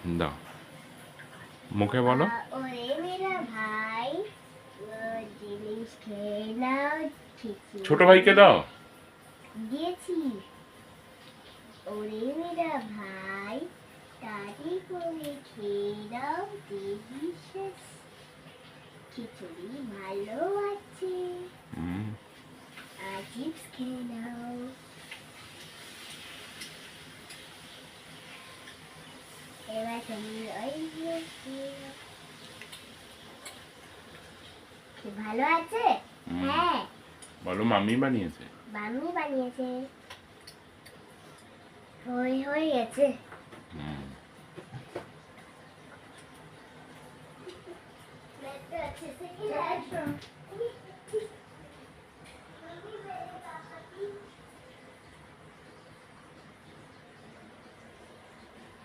দাও, মুখে বলো। ওরে মেরা ভাই, জিনিস খেয়ে নাও, ছোট ভাইকে দাও। দিয়েছি। ওরে মেরা ভাই, তাড়াতাড়ি করে খেয়ে নাও, দেখিস খিচুড়ি ভালো আছে। আর চিপস খেয়ে নাও। এবার তুমি ওই ভালো আছে? হ্যাঁ। বলো মাম্মি বানিয়েছে। মাম্মি বানিয়েছে। হয়ে গেছে।